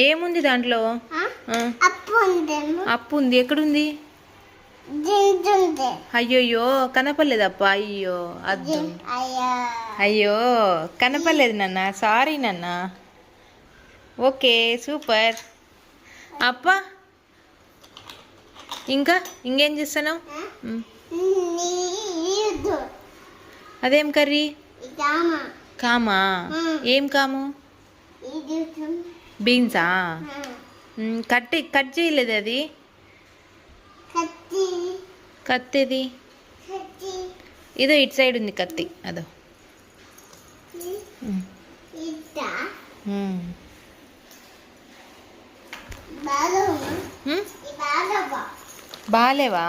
ఏముంది దాంట్లో? అప్పు ఉంది. ఎక్కడుంది? అయ్యోయ్యో కనపడలేదప్ప. అయ్యో అద్దు. అయ్యో కనపడలేదు నాన్న, సారీ నాన్న. ఓకే సూపర్ అప్ప. ఇంకా ఇంకేం చేస్తున్నావు? అదేం కర్రీ? కామా? ఏం కాము? బీన్సా? కట్ చేయలేదు అది. కత్తిది ఇదో ఇటు సైడ్ ఉంది కత్తి, అదో. బాలేవా?